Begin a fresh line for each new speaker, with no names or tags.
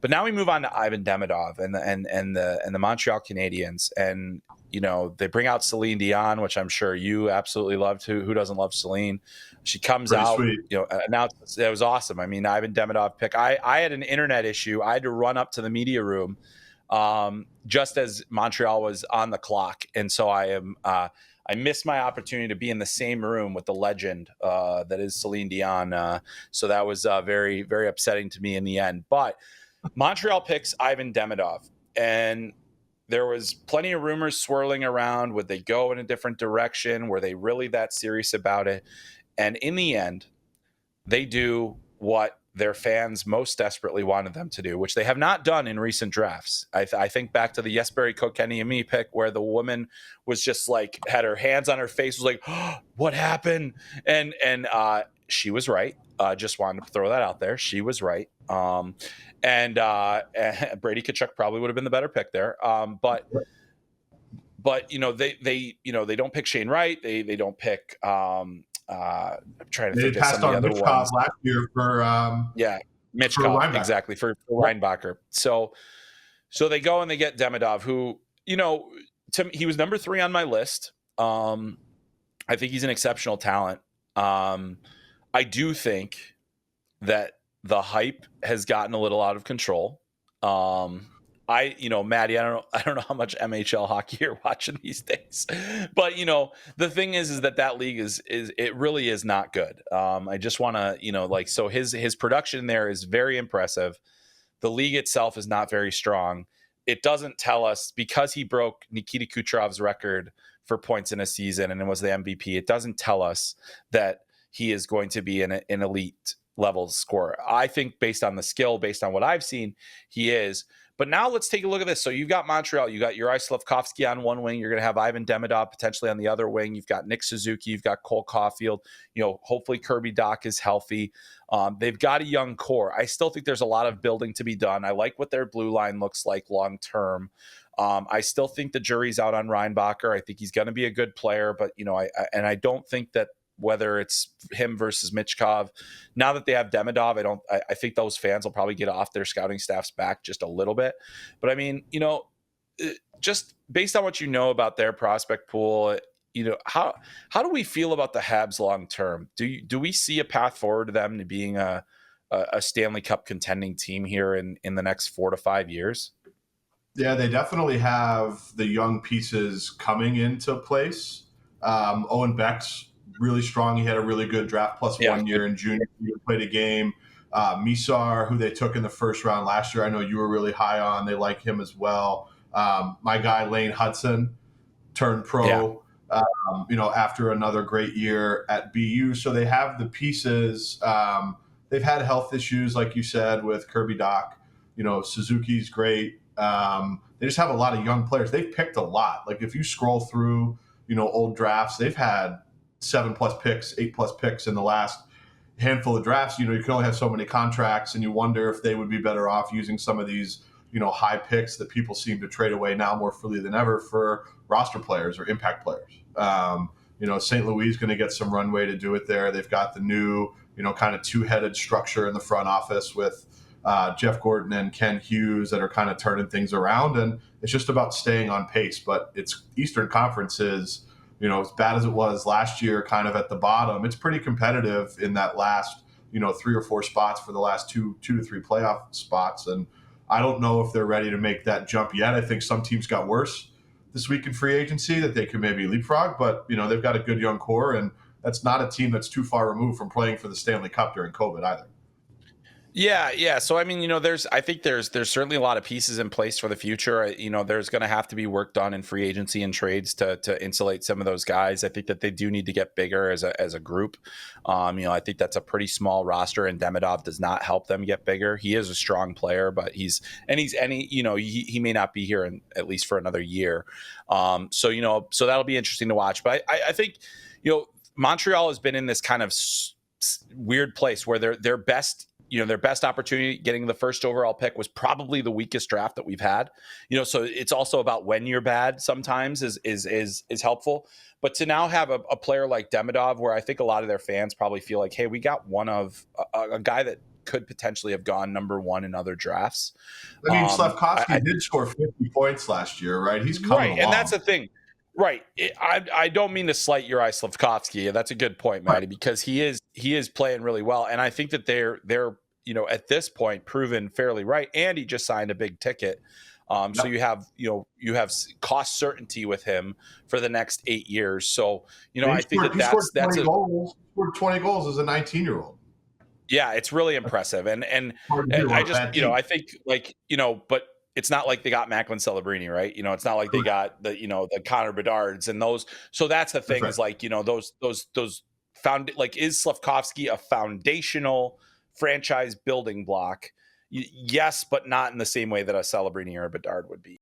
But now we move on to Ivan Demidov and the Montreal Canadiens, and they bring out Celine Dion, which I'm sure you absolutely loved. Who doesn't love Celine? She comes
Pretty
out,
sweet.
announced. It was awesome. I mean, Ivan Demidov pick. I had an internet issue. I had to run up to the media room just as Montreal was on the clock, and so I missed my opportunity to be in the same room with the legend that is Celine Dion. So that was very, very upsetting to me in the end. But Montreal picks Ivan Demidov, and there was plenty of rumors swirling around. Would they go in a different direction? Were they really that serious about it? And in the end, they do what their fans most desperately wanted them to do, which they have not done in recent drafts. I think back to the Jesperi Kotkaniemi pick, where the woman was just like, had her hands on her face, was like, oh, what happened? And she was right. Just wanted to throw that out there. She was right. And Brady Tkachuk probably would have been the better pick there. But they don't pick Shane Wright. They don't pick I'm trying to think of some of the other ones
last year for
Mitchkov, exactly, for Reinbacher. So they go and they get Demidov, who he was number 3 on my list. I think he's an exceptional talent. I do think that the hype has gotten a little out of control. Maddie, I don't know how much MHL hockey you're watching these days, but the thing is that league is it really is not good. I just want to, so his production there is very impressive. The league itself is not very strong. It doesn't tell us, because he broke Nikita Kucherov's record for points in a season and it was the MVP. It doesn't tell us that he is going to be an elite level scorer. I think based on the skill, based on what I've seen, he is. But now let's take a look at this. So you've got Montreal. You got Juraj Slafkovsky on one wing. You're going to have Ivan Demidov potentially on the other wing. You've got Nick Suzuki. You've got Cole Caulfield. Hopefully Kirby Dach is healthy. They've got a young core. I still think there's a lot of building to be done. I like what their blue line looks like long term. I still think the jury's out on Reinbacher. I think he's going to be a good player, but I don't think that whether it's him versus Mitchkov, now that they have Demidov, I think those fans will probably get off their scouting staff's back just a little bit. But I mean, just based on what about their prospect pool, how do we feel about the Habs long term? Do we see a path forward to them to being a Stanley Cup contending team here in the next 4 to 5 years?
Yeah, they definitely have the young pieces coming into place. Owen Beck's really strong. He had a really good draft plus 1 year in junior. He played a game. Misar, who they took in the first round last year, I know you were really high on. They like him as well. My guy Lane Hudson turned pro, after another great year at BU. So they have the pieces. They've had health issues, like you said, with Kirby Dach. Suzuki's great. They just have a lot of young players. They've picked a lot. Like if you scroll through, old drafts, they've had 7+ picks, 8+ picks in the last handful of drafts. You can only have so many contracts, and you wonder if they would be better off using some of these, high picks that people seem to trade away now more freely than ever for roster players or impact players. St. Louis is going to get some runway to do it there. They've got the new, kind of two-headed structure in the front office with Jeff Gordon and Ken Hughes that are kind of turning things around, and it's just about staying on pace. But it's Eastern Conference is, as bad as it was last year, kind of at the bottom, it's pretty competitive in that last, 3 or 4 spots for the last two to three playoff spots. And I don't know if they're ready to make that jump yet. I think some teams got worse this week in free agency that they could maybe leapfrog, but they've got a good young core, and that's not a team that's too far removed from playing for the Stanley Cup during COVID either.
Yeah. So I mean, I think there's certainly a lot of pieces in place for the future. There's going to have to be work done in free agency and trades to insulate some of those guys. I think that they do need to get bigger as a group. I think that's a pretty small roster, and Demidov does not help them get bigger. He is a strong player, but he may not be here at least for another year. So that'll be interesting to watch. But I think Montreal has been in this kind of weird place where their best opportunity getting the first overall pick was probably the weakest draft that we've had. So it's also about when you're bad sometimes is helpful. But to now have a player like Demidov, where I think a lot of their fans probably feel like, hey, we got one of a guy that could potentially have gone number 1 in other drafts.
I mean,
I
Slavkovsky did score 50 points last year, right? He's coming
Right, and that's
along.
the thing. Right. I don't mean to slight Uri Slavkovsky. That's a good point,
Right.
Maddie, because he is playing really well, and I think that they're at this point proven fairly right. And he just signed a big ticket, so
Yep.
you have cost certainty with him for the next 8 years. So
And
I think
he scored
that's
20
a
goals. He scored 20 goals as a 19-year-old.
yeah, it's really impressive, and
Hard to do
I
on a
just
bad team.
I think but it's not like they got Macklin Celebrini, right? It's not like they
Correct.
got the Connor Bedards and those. So that's the
That's
thing
right.
is like those found like is Slavkovsky a foundational franchise building block? Yes, but not in the same way that a Celebrini or a Bedard would be.